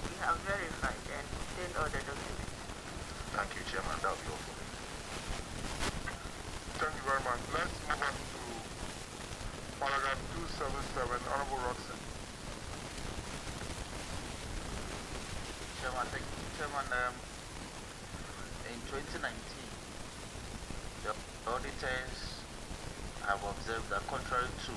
we have verified and obtained all the documents. Thank you, Chairman. That will be all for me. Thank you very much. Let's move on to paragraph 277, Honorable Roxanne. Chairman, thank you. Chairman, in 2019, the auditors have observed that contrary to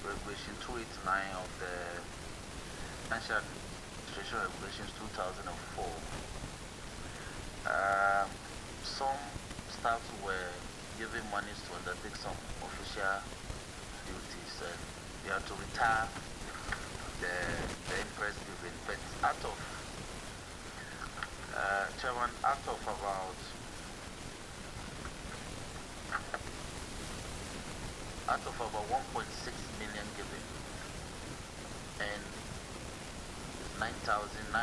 Regulation 289 of the Financial Administration Regulations 2004, some staff were given monies to undertake some official duties, and they had to retire the interest given. But out of Chairman, out of about 1.6 million given and $9,989,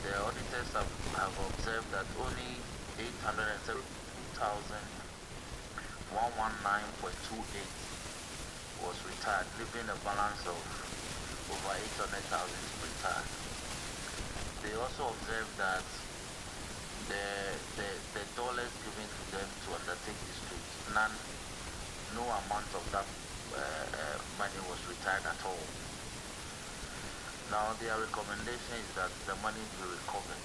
the auditors have observed that only $872,119.28 was retired, leaving a balance of over 800,000 to retire. They also observed that the dollars given to them to undertake these trips, no amount of that money was retired at all. Now their recommendation is that the money be recovered.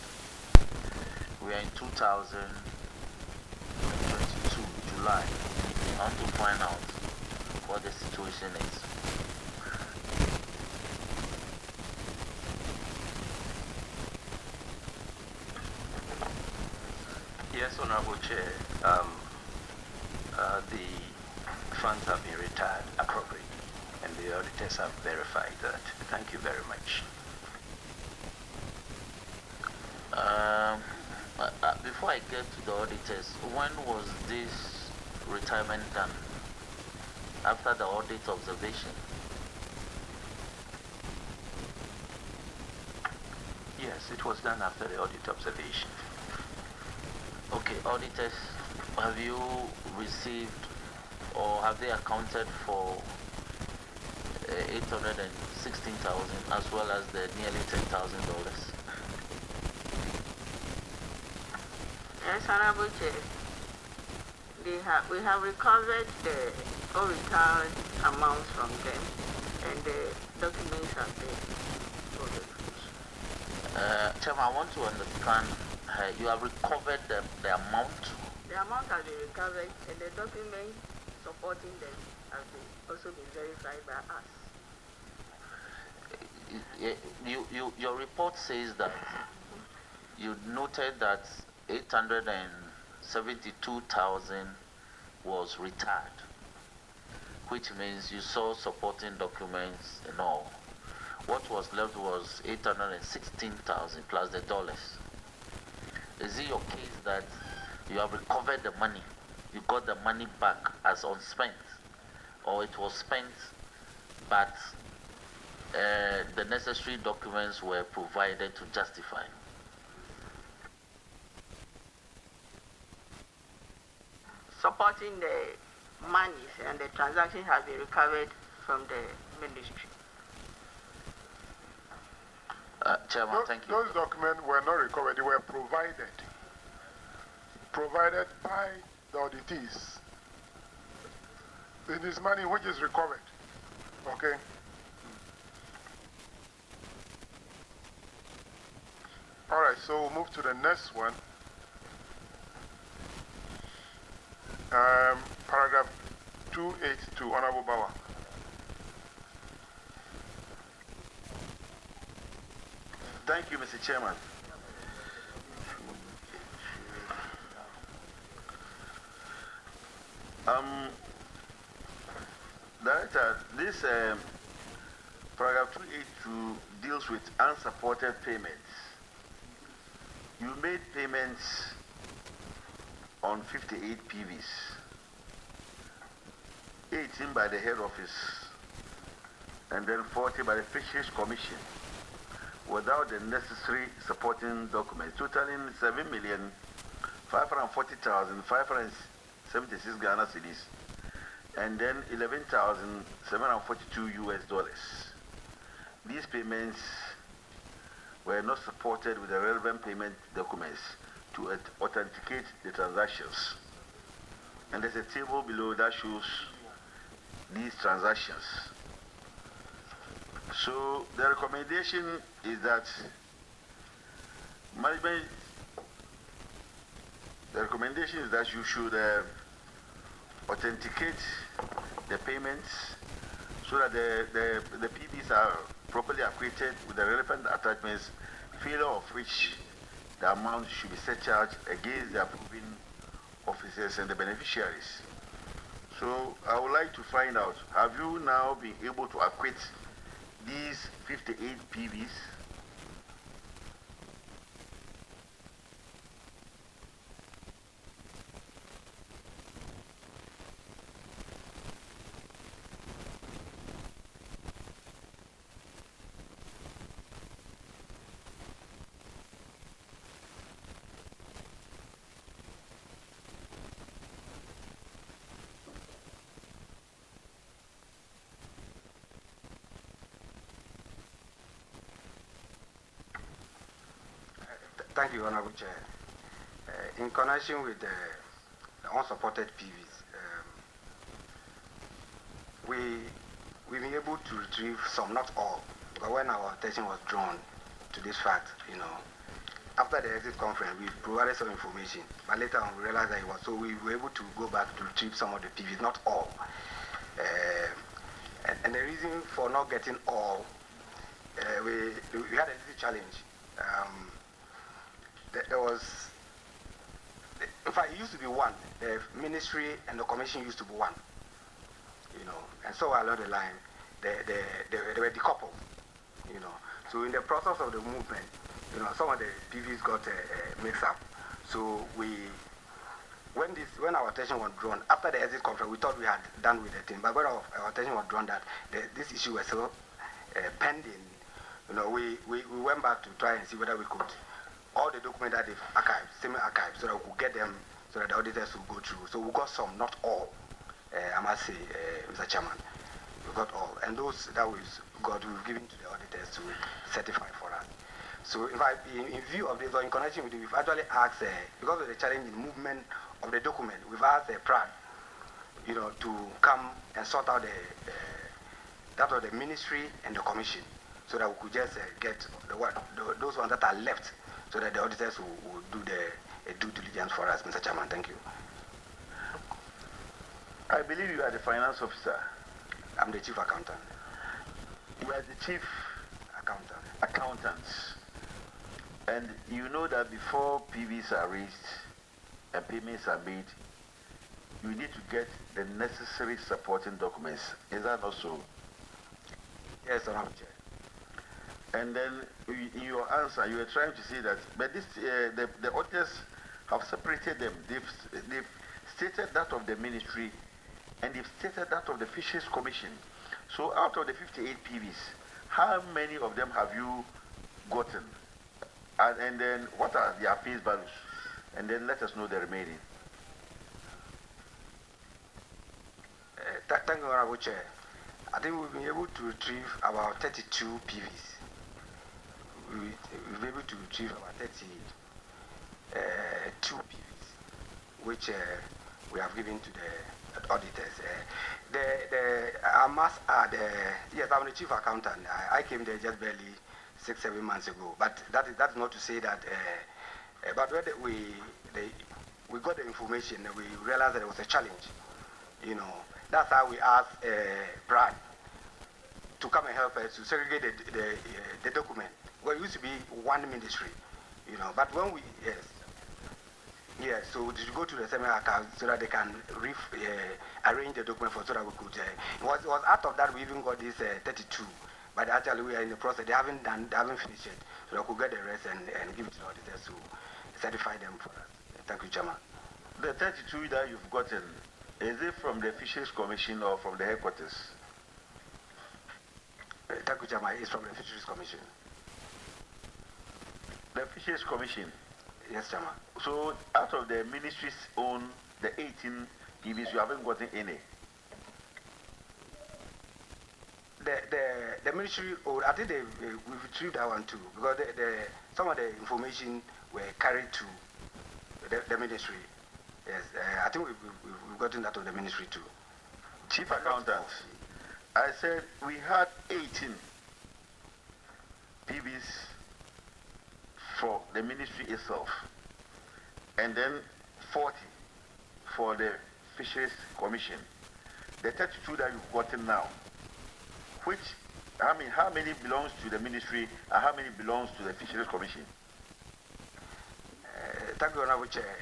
We are in 2022, July. I want to find out what the situation is. Yes, Honorable Chair. The funds have been retired appropriately, and the auditors have verified that. Thank you very much. Before I get to the auditors, when was this retirement done? After the audit observation? Yes, it was done after the audit observation. Okay, auditors, have you received or have they accounted for 816,000 as well as the nearly $10,000? Yes, Honorable Chair. We have recovered the all returned amounts from them, and the documents have been verified. Chairman, I want to understand, you have recovered the amount? The amount has been recovered, and the documents supporting them have also been verified by us. Your report says that you noted that 872,000 was retired, which means you saw supporting documents and all. What was left was 816,000 plus the dollars. Is it your case that you have recovered the money, you got the money back as unspent, or it was spent but the necessary documents were provided to justify? Supporting the monies and the transactions have been recovered from the ministry. Chairman, thank you. Those documents were not recovered, they were provided by the auditees. It is money which is recovered. Okay? Alright, so we'll move to the next one. Paragraph 282, Honorable Bauer. Thank you, Mr. Chairman. Director, this paragraph 282 deals with unsupported payments. You made payments on 58 PVs, 18 by the head office, and then 40 by the Fisheries Commission, without the necessary supporting documents, totaling 7,540,576 Ghana cedis, and then $11,742 US. payments were not supported with the relevant payment documents to authenticate the transactions. And there's a table below that shows these transactions. So the recommendation is that you should authenticate the payments so that the PBs are properly acquainted with the relevant attachments, failure of which the amount should be surcharged against the approving officers and the beneficiaries. So I would like to find out, have you now been able to acquit these 58 PBs? Thank you, Honorable Chair. In connection with the unsupported PVs, we've been able to retrieve some, not all, but when our attention was drawn to this fact, after the exit conference, we provided some information, but later on we realized that it was, so we were able to go back to retrieve some of the PVs, not all. And the reason for not getting all, we had a little challenge. There was, in fact, it used to be one. The ministry and the commission used to be one, and so along the line, they were decoupled, So in the process of the movement, some of the PVs got mixed up. So when our attention was drawn, after the exit conference, we thought we had done with the thing, but when our attention was drawn that this issue was still pending, we went back to try and see whether we could, all the documents that they've archived, semi-archived, so that we could get them, so that the auditors would go through. So we got some, not all, I must say, Mr. Chairman. We got all. And those that we've given to the auditors to certify for us. So in fact, in view of this, or in connection with it, we've actually asked, because of the challenge in movement of the document, we've asked PRAD, to come and sort out that of the ministry and the commission, so that we could just get those ones that are left, so that the auditors will do the due diligence for us, Mr. Chairman. Thank you. I believe you are the finance officer. I'm the chief accountant. You are the chief accountant. And you know that before PVs are raised and payments are made, you need to get the necessary supporting documents. Is that not so? Yes, Honorable Chair. And then in your answer, you were trying to say that, but this, the auditors have separated them. They've stated that of the ministry, and they've stated that of the Fisheries Commission. So out of the 58 PVs, how many of them have you gotten? And then what are their face values? And then let us know the remaining. Thank you, Honorable Chair. I think we've been able to retrieve about 32 PVs. We've been able to retrieve about 32 PVs, which we have given to the auditors. I must add, yes, I'm the chief accountant. I came there just barely 6-7 months ago. But that's not to say that. But when we got the information, we realized that there was a challenge. That's how we asked Brad to come and help us to segregate the document. Well, it used to be one ministry, But when we so to go to the seminar account so that they can arrange the document so that we could. It was out of that we even got this 32, but actually we are in the process. They haven't finished it, so we could get the rest and give it to the auditors to certify them for us. Thank you, Chairman. The 32 that you've gotten, is it from the Fisheries Commission or from the headquarters? Thank you, Chairman. It's from the Fisheries Commission. The Fisheries Commission? Yes, Chairman. So out of the ministry's own, the 18 PVs, you haven't gotten any? The the ministry, I think we retrieved that one too, because some of the information were carried to the ministry. Yes, I think we've gotten that of the ministry too. Chief Accountant, I said we had 18 PVs for the ministry itself, and then 40 for the Fisheries Commission. The 32 that you've gotten now, how many belongs to the ministry and how many belongs to the Fisheries Commission? Thank you, Honorable Chair.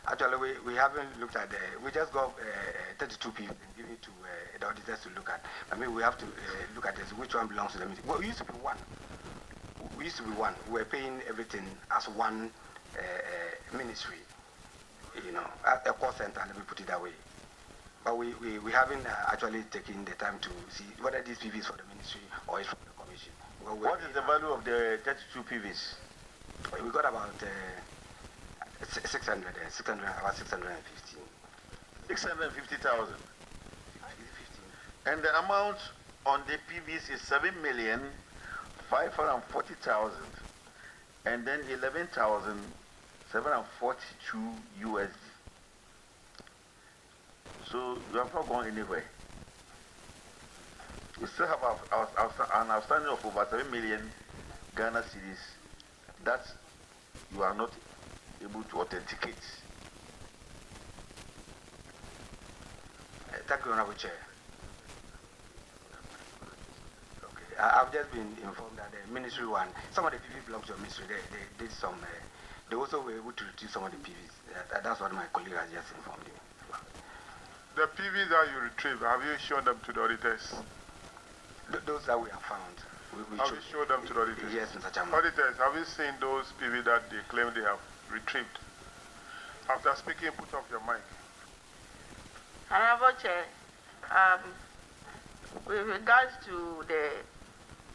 Actually, we haven't looked at we just got 32 people and given it to the auditors to look at. I mean, we have to look at this, which one belongs to the ministry. Well, we used to be one. We were paying everything as one ministry, you know, a call center, let me put it that way. But we haven't actually taken the time to see whether this PV is for the ministry or is for the commission. Well, what is the value of the 32 PVs? We got about 650. 650,000. And the amount on the PVs is 7,540,000 and then 11,742 USD. So you have not gone anywhere. We still have an outstanding of over 7 million Ghana cedis that you are not able to authenticate. Thank you, Honorable Chair. Okay, I've just been informed that the ministry one, some of the PVs belong to the ministry. They did some, they also were able to retrieve some of the PVs. That's what my colleague has just informed me. The PVs that you retrieved, have you shown them to the auditors? Those that we have found. Have you showed them to the auditors? Yes, Mr. Chairman. Auditors, have you seen those PVs that they claim they have retrieved? After speaking, put off your mic. Honorable Chair, with regards to the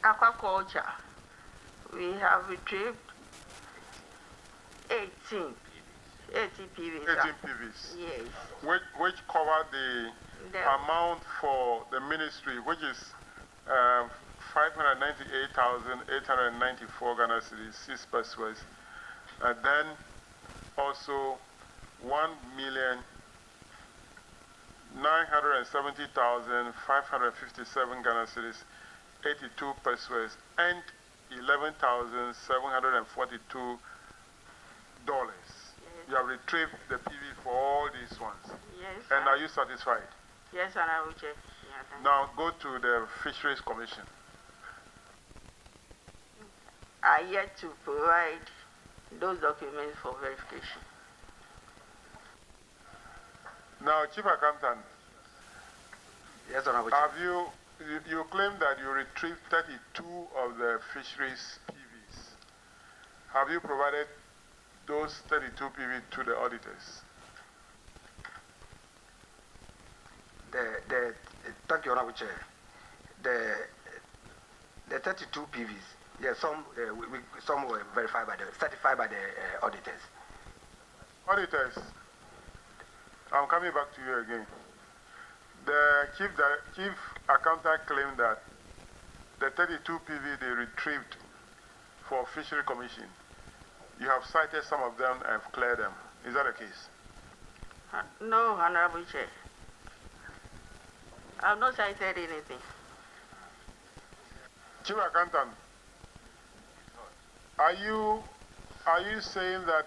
aquaculture, we have retrieved 18 PVs. 18 PVs? Yes. Which cover the amount for the ministry, which is 598,894 Ghana cedis, 6 pesos, and then also 1,970,557 Ghana cedis, 82 pesos, and $11,742. You have retrieved the PV for all these ones. Yes. And are you satisfied? Yes, Honorable Chair. Now go to the Fisheries Commission. I yet to provide those documents for verification. Now, Chief Accountant. Yes, Honorable Chair. Have you claim that you retrieved 32 of the fisheries PVs. Have you provided those 32 PV to the auditors? Thank you, Honorable Chair. The 32 PVs, yes, some were verified by certified by the auditors. Auditors, I'm coming back to you again. The chief accountant claimed that the 32 PV they retrieved for Fishery Commission, you have cited some of them and have cleared them. Is that the case? No, Honorable Chair. I have not cited anything. Chief Accountant, are you saying that,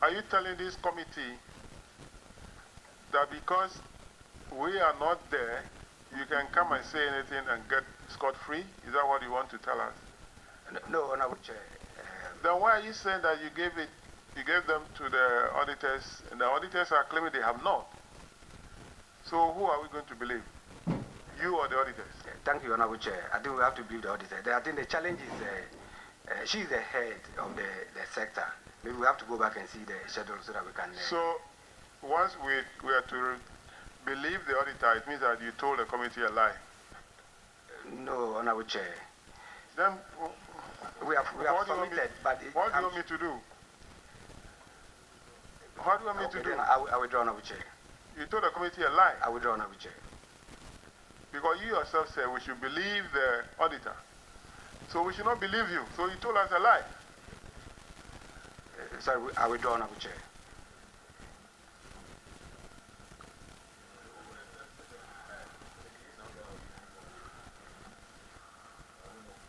are you telling this committee that because we are not there, you can come and say anything and get scot-free? Is that what you want to tell us? No, Honorable Chair. Then why are you saying that you gave them to the auditors, and the auditors are claiming they have not? So who are we going to believe? You or the auditors? Thank you, Honorable Chair. I think we have to believe the auditor. I think the challenge is she is the head of the sector. Maybe we have to go back and see the schedule so that we can... So once we are to believe the auditor, it means that you told the committee a lie. No, Honorable Chair. Then we have submitted, but... What do you want me to do? What do you want me to do? I withdraw, Honorable Chair. You told the committee a lie. I withdraw, Honorable Chair. Because you yourself said we should believe the auditor. So we should not believe you. So you told us a lie. Sir, I withdraw, Honorable Chair.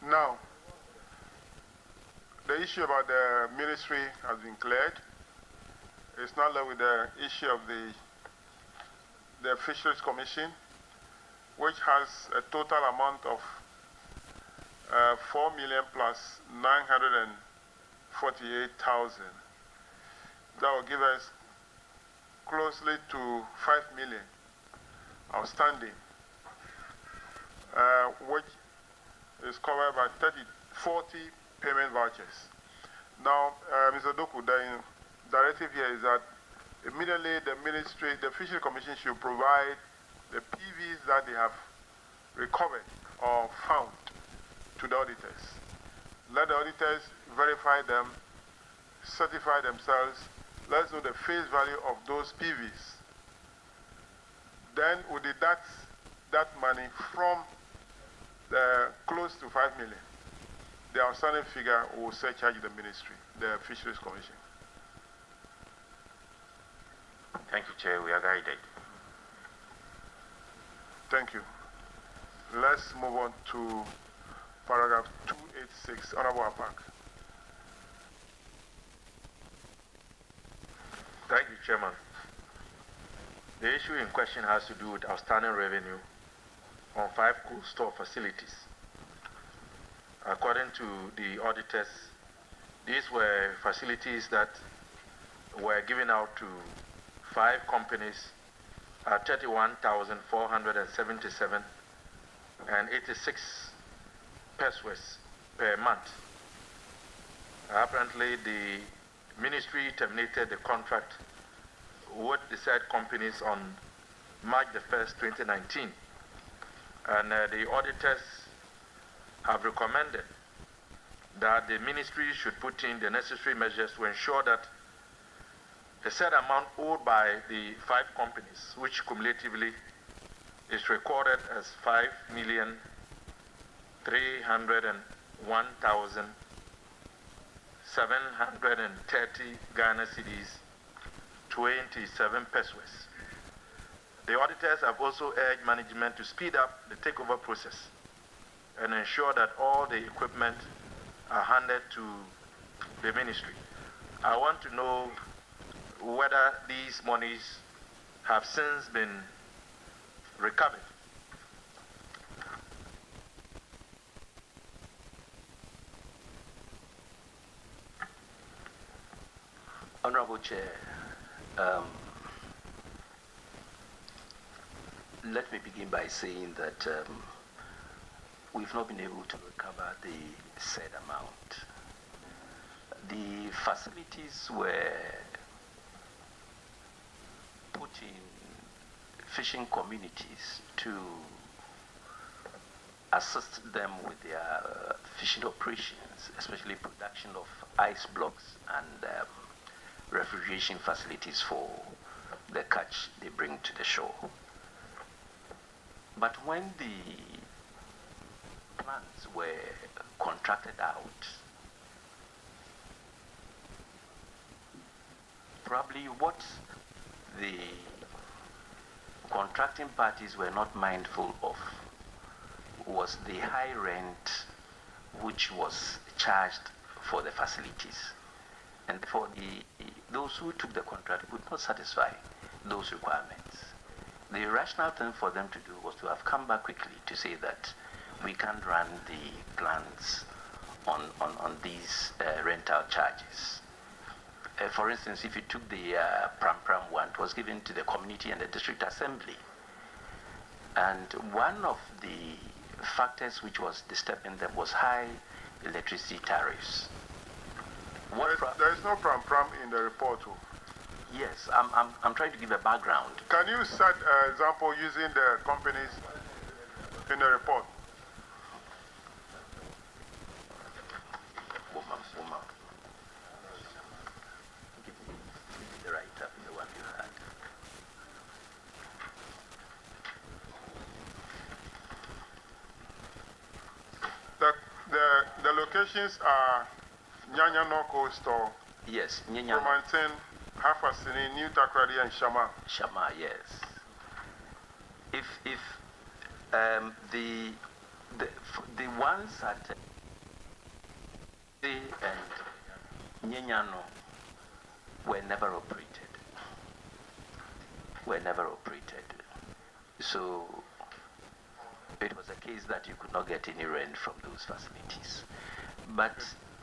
Now, the issue about the ministry has been cleared. It's not left with the issue of the Fisheries Commission, which has a total amount of 4 million plus 948,000. That will give us closely to 5 million outstanding, which is covered by 40 payment vouchers. Now, Mr. Doku, the directive here is that immediately the ministry, the Fisheries Commission should provide the PVs that they have recovered or found to the auditors. Let the auditors verify them, certify themselves, let us know the face value of those PVs. Then we deduct that money from the close to 5 million. The outstanding figure will surcharge the ministry, the Fisheries Commission. Thank you, Chair. We are guided. Thank you. Let's move on to paragraph 286, Honorable Apak. Thank you, Chairman. The issue in question has to do with outstanding revenue on 5 cold store facilities. According to the auditors, these were facilities that were given out to 5 companies at 31,477 and 86 pesos per month. Apparently, the ministry terminated the contract with the said companies on March the 1st, 2019. And the auditors have recommended that the ministry should put in the necessary measures to ensure that the said amount owed by the 5 companies, which cumulatively is recorded as 5,301,730 Ghana cedis, 27 pesos. The auditors have also urged management to speed up the takeover process and ensure that all the equipment are handed to the ministry. I want to know whether these monies have since been recovered. Honorable Chair, let me begin by saying that we've not been able to recover the said amount. The facilities were put in fishing communities to assist them with their fishing operations, especially production of ice blocks and refrigeration facilities for the catch they bring to the shore. But when the plants were contracted out, probably what the contracting parties were not mindful of was the high rent which was charged for the facilities. And therefore, those who took the contract could not satisfy those requirements. The rational thing for them to do was to have come back quickly to say that we can't run the plants on these rental charges. For instance, if you took the Pram Pram one, it was given to the community and the district assembly. And one of the factors which was disturbing them was high electricity tariffs. There is no Pram Pram in the report. Yes, I'm trying to give a background. Can you cite an example using the companies in the report? Give me the write-up, the one you had. locations are Nyanyano Cold Store, Yes, Nyanyano. Romantin, Hafasini, New Takrady, and Shama. Shama, yes. If the ones at and Nyanyano were never operated. So it was a case that you could not get any rent from those facilities. But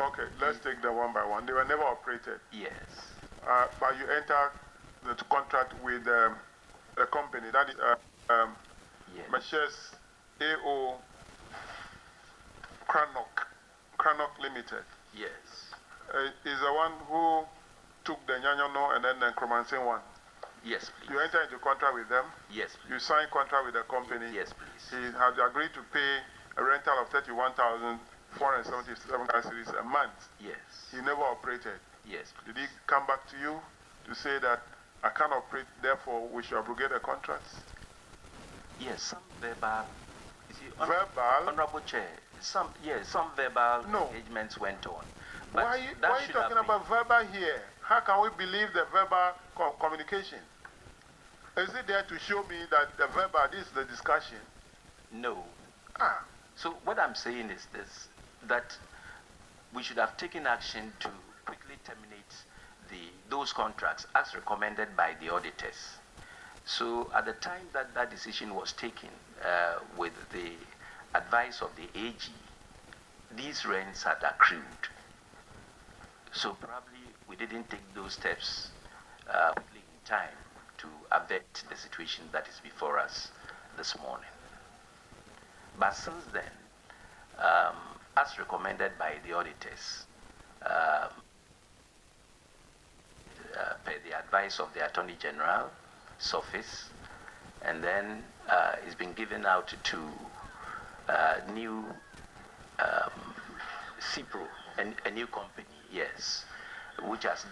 okay, let's take them one by one. They were never operated. yes, But you entered the contract with a company that is yes, Meshes AO Cranok Limited. yes, Is the one who took the Nyanyano and then the Kromansin one. yes, You please. enter into contract with them. Yes, You please. sign contract with the company. Yes, please. He has agreed to pay a rental of 31,477 cedis a month. Yes, He never operated. yes, Did he come back to you to say that I can't operate, therefore we should abrogate the contracts? yes. Some verbal. You see, Verbal? Honorable Chair. Some verbal No. engagements went on. But Why are you that should have talking about verbal here? How can we believe the verbal communication? Is it there to show me that the verbal, this is the discussion? No. Ah, So what I'm saying is this, that we should have taken action to quickly terminate those contracts as recommended by the auditors. So at the time that that decision was taken, with the advice of the AG, these rents had accrued. So probably we didn't take those steps quickly in time to avert the situation that is before us this morning. But since then, as recommended by the auditors, per the advice of the Attorney General's office, and then it's been given out to new CIPRO, a new company, yes, which has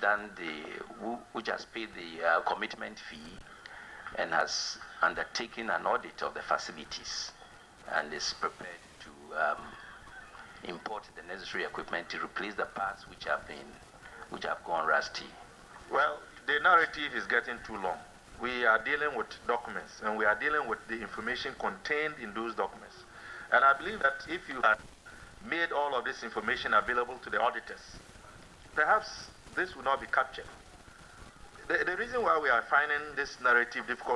paid the commitment fee and has undertaken an audit of the facilities and is prepared to import the necessary equipment to replace the parts which have gone rusty. Well, the narrative is getting too long. We are dealing with documents, and we are dealing with the information contained in those documents. And I believe that if you had made all of this information available to the auditors, perhaps this would not be captured. The reason why we are finding this narrative difficult